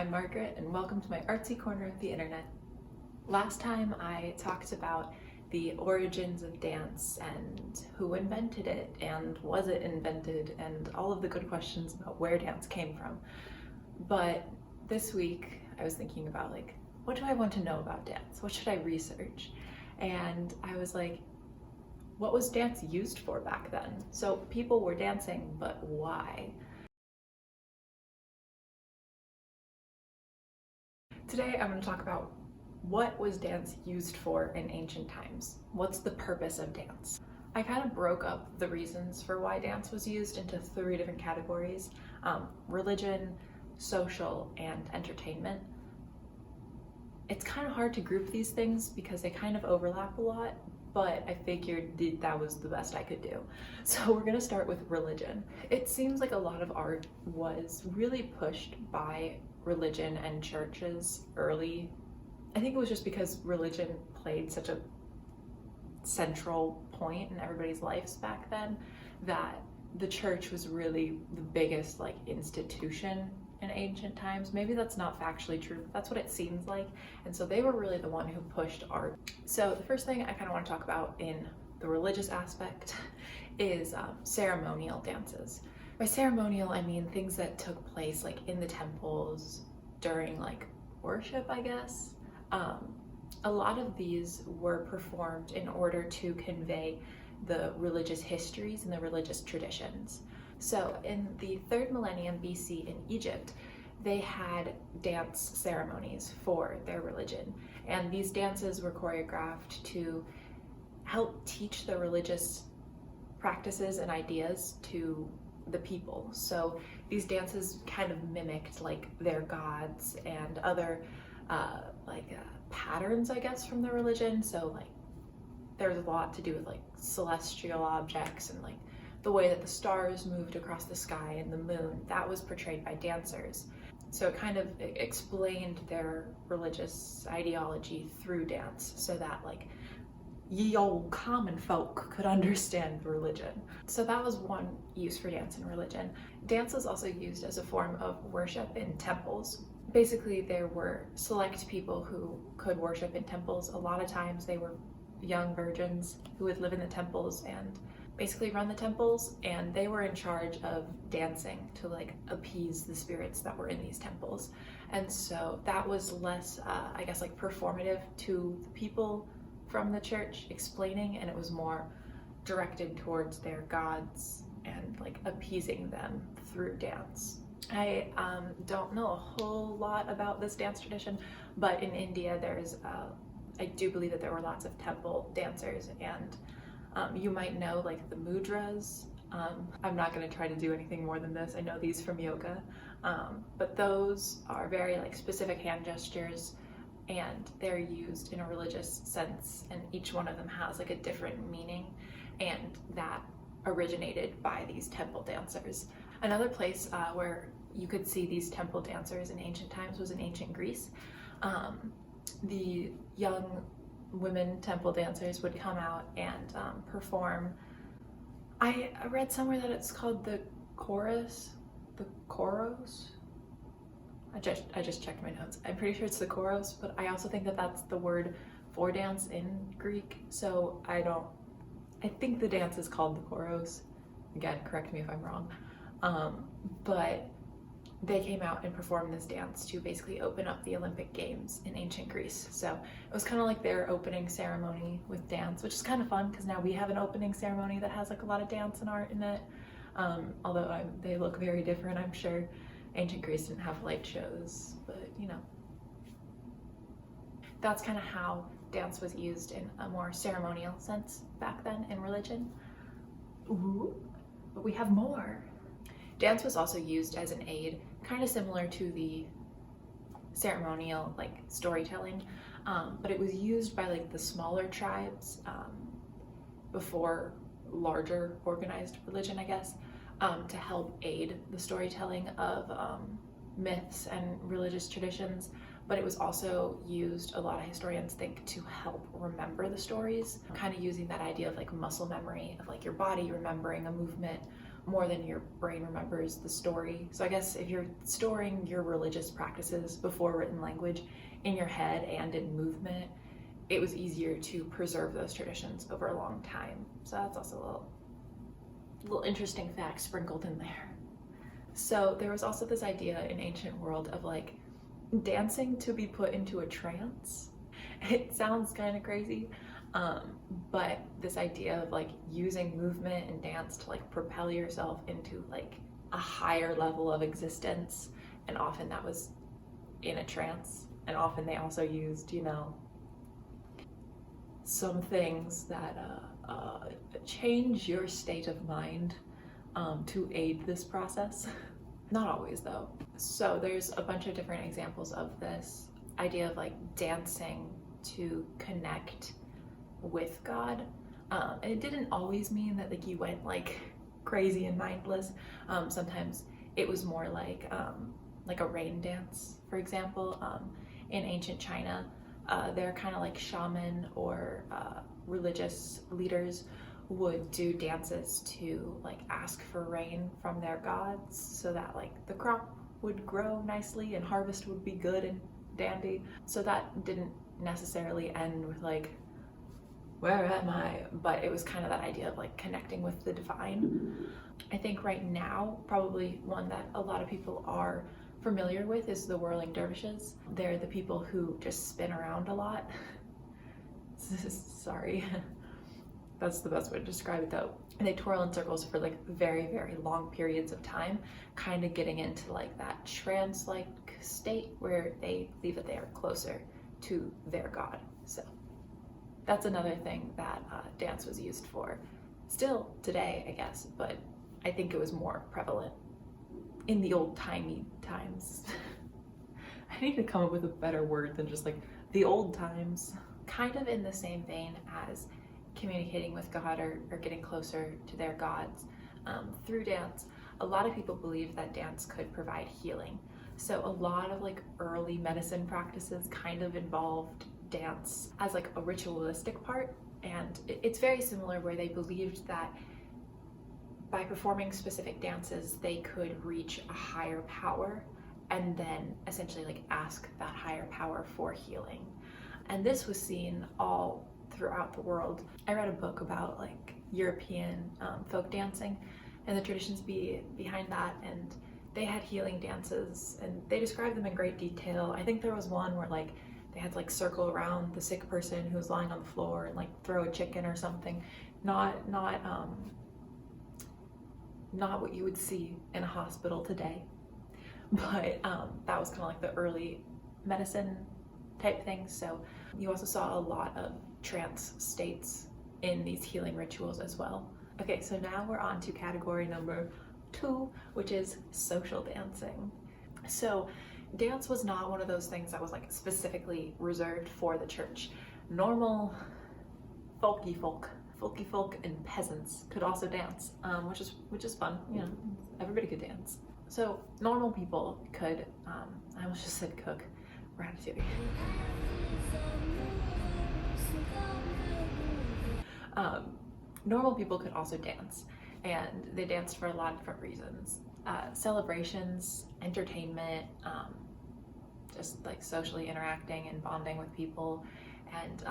I'm Margaret, and welcome to my artsy corner of the internet. Last time I talked about the origins of dance and who invented it and was it invented and all of the good questions about where dance came from. But this week I was thinking about what do I want to know about dance? What should I research? And I was like, what was dance used for back then? So people were dancing, but why? Today I'm going to talk about what was dance used for in ancient times? What's the purpose of dance? I kind of broke up the reasons for why dance was used into three different categories: religion, social, and entertainment. It's kind of hard to group these things because they kind of overlap a lot, but I figured that was the best I could do. So we're gonna start with religion. It seems like a lot of art was really pushed by religion and churches early. I think it was just because religion played such a central point in everybody's lives back then that the church was really the biggest institution in ancient times. Maybe that's not factually true, but that's what it seems like. And so they were really the one who pushed art. So the first thing I kind of want to talk about in the religious aspect is ceremonial dances. By ceremonial, I mean things that took place in the temples during worship, I guess. A lot of these were performed in order to convey the religious histories and the religious traditions. So in the 3rd millennium BC in Egypt, they had dance ceremonies for their religion. And these dances were choreographed to help teach the religious practices and ideas to the people. So these dances kind of mimicked their gods and other patterns, I guess, from the religion. So there's a lot to do with celestial objects and the way that the stars moved across the sky and the moon. That was portrayed by dancers. So it kind of explained their religious ideology through dance so that ye old common folk could understand religion. So that was one use for dance in religion. Dance was also used as a form of worship in temples. Basically, there were select people who could worship in temples. A lot of times they were young virgins who would live in the temples and basically run the temples, and they were in charge of dancing to appease the spirits that were in these temples. And so that was less I guess performative to the people from the church explaining, and it was more directed towards their gods and appeasing them through dance. I don't know a whole lot about this dance tradition, but in India there's I do believe that there were lots of temple dancers, and you might know the mudras. I'm not going to try to do anything more than this. I know these from yoga, but those are very specific hand gestures, and they're used in a religious sense, and each one of them has a different meaning, and that originated by these temple dancers. Another place where you could see these temple dancers in ancient times was in ancient Greece. The young women temple dancers would come out and perform. I read somewhere that it's called the chorus, the choros. I just checked my notes. I'm pretty sure it's the choros, but I also think that that's the word for dance in Greek. So I think the dance is called the choros. Again, correct me if I'm wrong. But they came out and performed this dance to basically open up the Olympic Games in ancient Greece. So it was kind of their opening ceremony with dance, which is kind of fun because now we have an opening ceremony that has a lot of dance and art in it. Although they look very different, I'm sure. Ancient Greece didn't have light shows, but that's kind of how dance was used in a more ceremonial sense back then in religion. Ooh, but we have more. Dance was also used as an aid, kind of similar to the ceremonial storytelling, but it was used by the smaller tribes before larger organized religion, I guess, to help aid the storytelling of myths and religious traditions. But it was also used, a lot of historians think, to help remember the stories, kind of using that idea of muscle memory, of your body remembering a movement more than your brain remembers the story. So I guess if you're storing your religious practices before written language in your head and in movement, it was easier to preserve those traditions over a long time. So that's also a little interesting fact sprinkled in there. So there was also this idea in ancient world of like dancing to be put into a trance. It sounds kind of crazy, but this idea of like using movement and dance to like propel yourself into like a higher level of existence, and often that was in a trance, and often they also used, you know, some things that change your state of mind to aid this process. Not always though. So there's a bunch of different examples of this idea of like dancing to connect with God. And it didn't always mean that like you went like crazy and mindless. Sometimes it was more like a rain dance, for example. In ancient China, they're kind of like shaman or religious leaders would do dances to like ask for rain from their gods so that like the crop would grow nicely and harvest would be good and dandy. So that didn't necessarily end with like, where am I? But it was kind of that idea of like connecting with the divine. I think right now, probably one that a lot of people are familiar with is the whirling dervishes. They're the people who just spin around a lot. Sorry. That's the best way to describe it though. And they twirl in circles for like very, very long periods of time, kind of getting into like that trance-like state where they believe that they are closer to their god. So that's another thing that dance was used for. Still today, I guess, but I think it was more prevalent in the old-timey times. I need to come up with a better word than just like the old times. Kind of in the same vein as communicating with God or getting closer to their gods through dance, a lot of people believed that dance could provide healing. So a lot of like early medicine practices kind of involved dance as like a ritualistic part, and it's very similar where they believed that by performing specific dances they could reach a higher power and then essentially like ask that higher power for healing. And this was seen all throughout the world. I read a book about like European folk dancing and the traditions behind that, and they had healing dances and they described them in great detail. I think there was one where like they had to like circle around the sick person who was lying on the floor and like throw a chicken or something. Not what you would see in a hospital today, but that was kind of like the early medicine type things. So you also saw a lot of trance states in these healing rituals as well. Okay, so now we're on to category number 2, which is social dancing. So dance was not one of those things that was like specifically reserved for the church. Normal folky folk and peasants could also dance, which is fun. You know, everybody could dance. So normal people could, I almost just said cook, ratatouille. Normal people could also dance, and they danced for a lot of different reasons. Celebrations, entertainment, just like socially interacting and bonding with people, and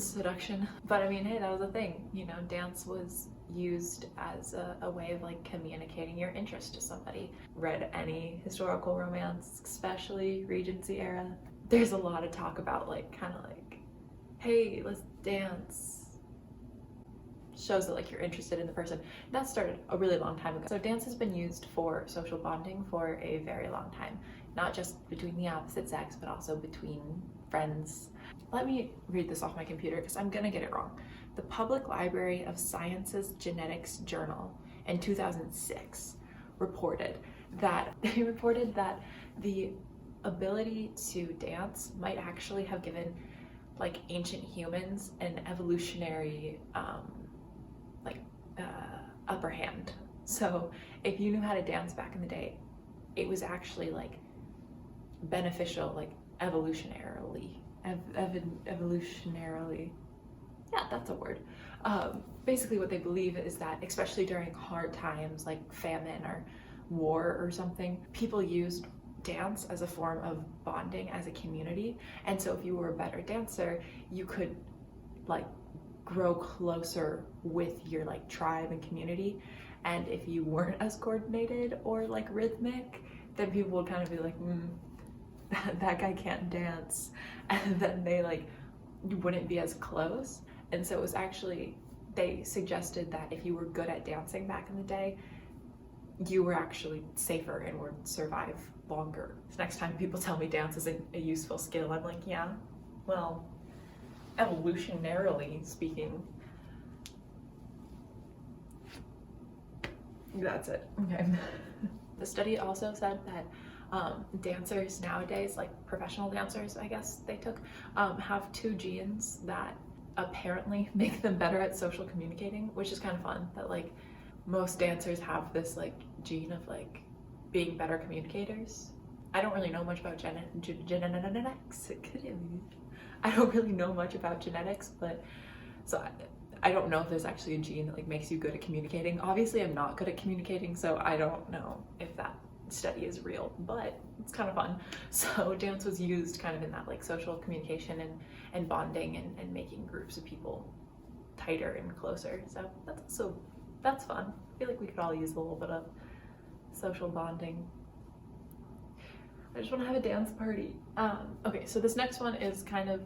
seduction. But I mean, hey, that was a thing, you know, dance was used as a way of like communicating your interest to somebody. Read any historical romance, especially Regency era, there's a lot of talk about like kind of like, hey, let's dance. Shows that like you're interested in the person. That started a really long time ago. So dance has been used for social bonding for a very long time, not just between the opposite sex, but also between friends. Let me read this off my computer because I'm gonna get it wrong. The Public Library of Sciences Genetics Journal in 2006 reported that the ability to dance might actually have given like ancient humans an evolutionary upper hand. So if you knew how to dance back in the day, it was actually like beneficial, like evolutionarily. Yeah, that's a word. Basically what they believe is that, especially during hard times like famine or war or something, people used dance as a form of bonding as a community. And so if you were a better dancer, you could like grow closer with your like tribe and community. And if you weren't as coordinated or like rhythmic, then people would kind of be like, that guy can't dance. And then they like, you wouldn't be as close. And so it was actually, they suggested that if you were good at dancing back in the day, you were actually safer and would survive longer. So next time people tell me dance isn't a useful skill, I'm like, yeah, well, evolutionarily speaking, that's it. Okay. The study also said that dancers nowadays, like professional dancers, I guess they took, have 2 genes that apparently make them better at social communicating, which is kind of fun. That like most dancers have this like gene of like being better communicators. I don't really know much about genetics. I don't really know much about genetics, but so I don't know if there's actually a gene that like makes you good at communicating. Obviously I'm not good at communicating, so I don't know if that study is real, but it's kind of fun. So dance was used kind of in that like social communication and bonding and making groups of people tighter and closer. So that's fun. I feel like we could all use a little bit of social bonding. I just want to have a dance party. Okay, so this next one is kind of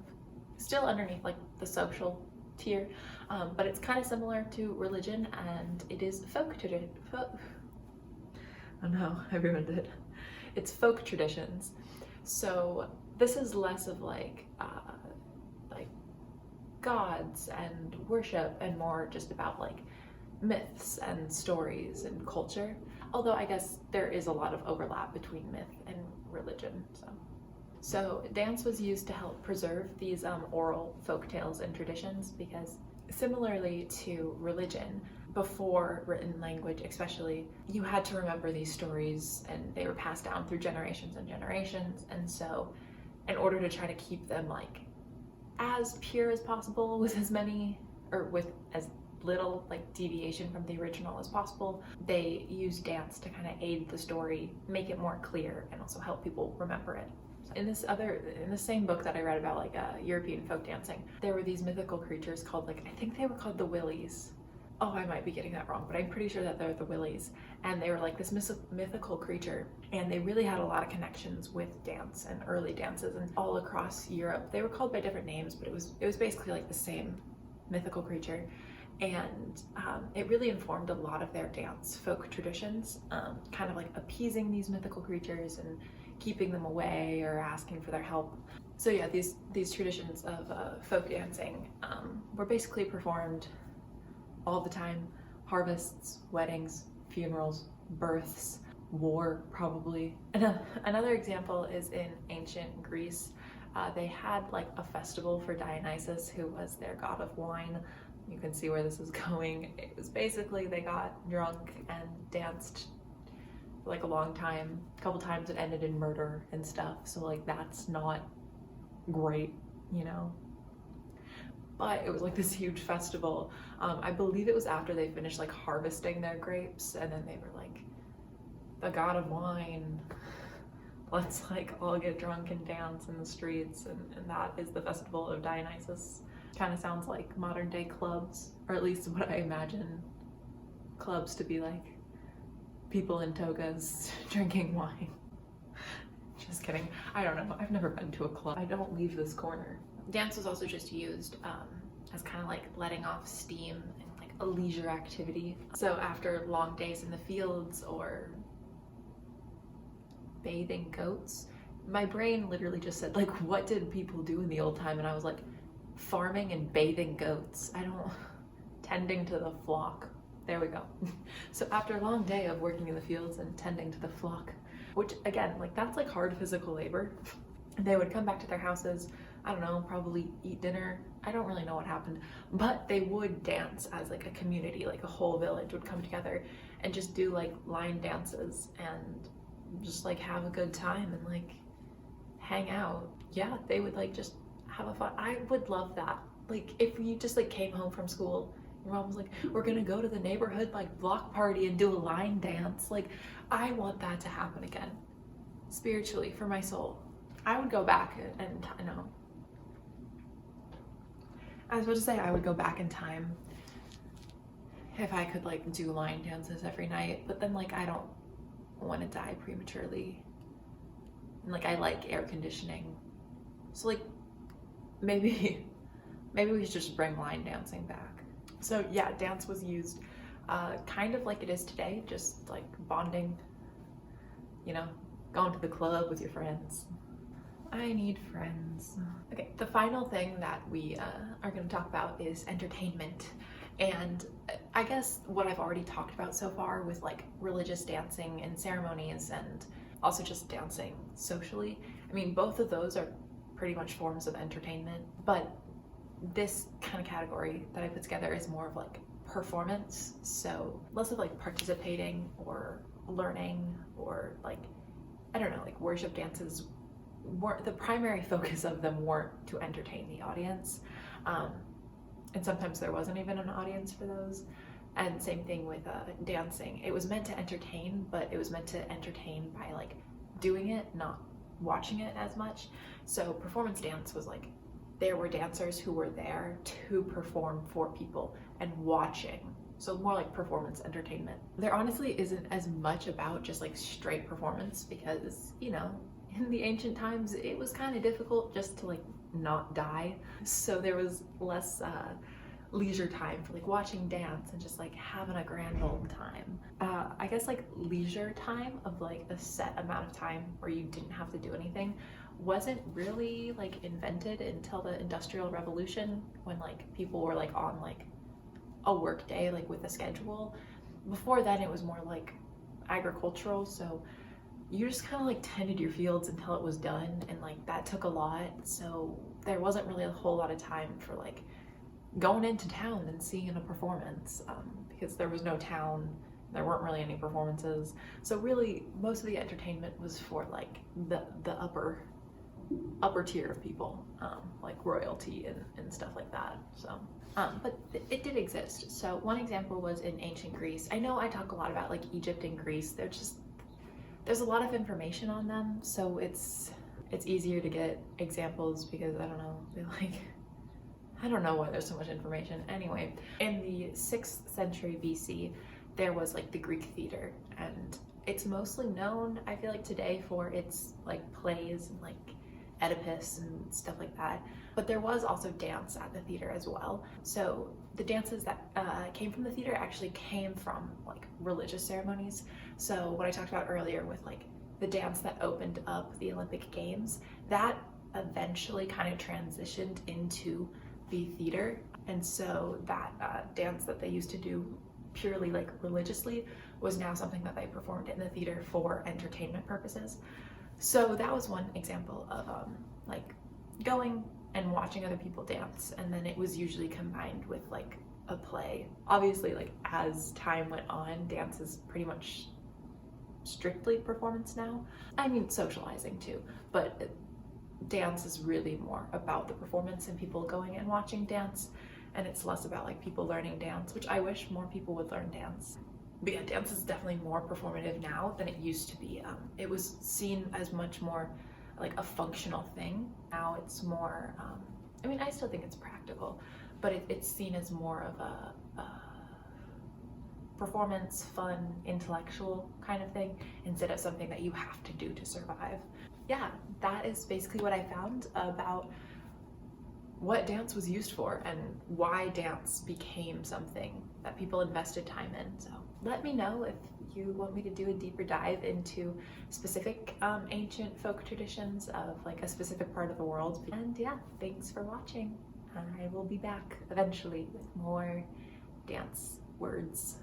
still underneath like the social tier, but it's kind of similar to religion, and it is folk tradition. Oh no, everyone did. It's folk traditions. So this is less of like gods and worship and more just about like myths and stories and culture. Although I guess there is a lot of overlap between myth and religion. So dance was used to help preserve these oral folk tales and traditions, because similarly to religion, before written language especially, you had to remember these stories and they were passed down through generations and generations. And so in order to try to keep them like as pure as possible, with as many or with as little like deviation from the original as possible, they used dance to kind of aid the story, make it more clear, and also help people remember it. In the same book that I read about like European folk dancing, there were these mythical creatures called like, I think they were called the Willies. Oh, I might be getting that wrong, but I'm pretty sure that they're the Willies. And they were like this mythical creature, and they really had a lot of connections with dance and early dances and all across Europe. They were called by different names, but it was basically like the same mythical creature. And it really informed a lot of their dance folk traditions, kind of like appeasing these mythical creatures and keeping them away or asking for their help. So yeah, these traditions of folk dancing were basically performed all the time. Harvests, weddings, funerals, births, war probably. And another example is in ancient Greece. They had like a festival for Dionysus, who was their god of wine. You can see where this is going. It was basically they got drunk and danced for like a long time. A couple times it ended in murder and stuff. So like that's not great, you know? But it was like this huge festival. I believe it was after they finished like harvesting their grapes, and then they were like, the god of wine, let's like all get drunk and dance in the streets, and that is the festival of Dionysus. Kind of sounds like modern day clubs, or at least what I imagine clubs to be like. People in togas drinking wine. Just kidding. I don't know. I've never been to a club. I don't leave this corner. Dance was also just used as kind of like letting off steam and like a leisure activity. So after long days in the fields or bathing goats, my brain literally just said like, what did people do in the old time? And I was like, farming and bathing goats. Tending to the flock. There we go. So after a long day of working in the fields and tending to the flock, which again, like that's like hard physical labor, they would come back to their houses, I don't know, probably eat dinner. I don't really know what happened, but they would dance as like a community, like a whole village would come together and just do like line dances and just like have a good time and like hang out. Yeah, they would like just have a fun. I would love that. Like if you just like came home from school, your mom was like, we're gonna go to the neighborhood like block party and do a line dance. Like I want that to happen again, spiritually, for my soul. I would go back and no. I was about to say I would go back in time if I could like do line dances every night, but then like I don't want to die prematurely. And like I like air conditioning. So like maybe we should just bring line dancing back. So yeah, dance was used kind of like it is today, just like bonding, you know, going to the club with your friends. I need friends. Okay, the final thing that we are going to talk about is entertainment. And I guess what I've already talked about so far with like religious dancing and ceremonies and also just dancing socially. I mean, both of those are pretty much forms of entertainment, but this kind of category that I put together is more of like performance. So less of like participating or learning or like, I don't know, like worship dances weren't, the primary focus of them weren't to entertain the audience. And sometimes there wasn't even an audience for those. And same thing with dancing. It was meant to entertain, but it was meant to entertain by like doing it, not watching it as much. So performance dance was like, there were dancers who were there to perform for people and watching. So more like performance entertainment. There honestly isn't as much about just like straight performance because, you know, in the ancient times, it was kind of difficult just to like not die. So there was less leisure time for like watching dance and just like having a grand old time. I guess like leisure time of like a set amount of time where you didn't have to do anything wasn't really like invented until the Industrial Revolution, when like people were like on like a work day, like with a schedule. Before then it was more like agricultural, so you just kind of like tended your fields until it was done, and like that took a lot. So there wasn't really a whole lot of time for like going into town and seeing a performance, because there was no town, there weren't really any performances. So really most of the entertainment was for like the upper tier of people, like royalty and stuff like that. So but it did exist. So one example was in ancient Greece. I know I talk a lot about like Egypt and Greece. There's a lot of information on them, so it's easier to get examples because I don't know why there's so much information. Anyway, in the 6th century BC, there was like the Greek theater, and it's mostly known, I feel like today, for its like plays and like Oedipus and stuff like that. But there was also dance at the theater as well. So the dances that came from the theater actually came from like religious ceremonies. So what I talked about earlier with like the dance that opened up the Olympic Games, that eventually kind of transitioned into the theater. And so that dance that they used to do purely like religiously was now something that they performed in the theater for entertainment purposes. So that was one example of like going and watching other people dance, and then it was usually combined with like a play. Obviously, like as time went on, dance is pretty much strictly performance now. I mean socializing too, but dance is really more about the performance and people going and watching dance, and it's less about like people learning dance, which I wish more people would learn dance. But yeah, dance is definitely more performative now than it used to be. It was seen as much more like a functional thing. Now it's more, I mean, I still think it's practical, but it's seen as more of a performance, fun, intellectual kind of thing, instead of something that you have to do to survive. Yeah, that is basically what I found about what dance was used for and why dance became something that people invested time in. So let me know if you want me to do a deeper dive into specific ancient folk traditions of like a specific part of the world. And yeah, thanks for watching. I will be back eventually with more dance words.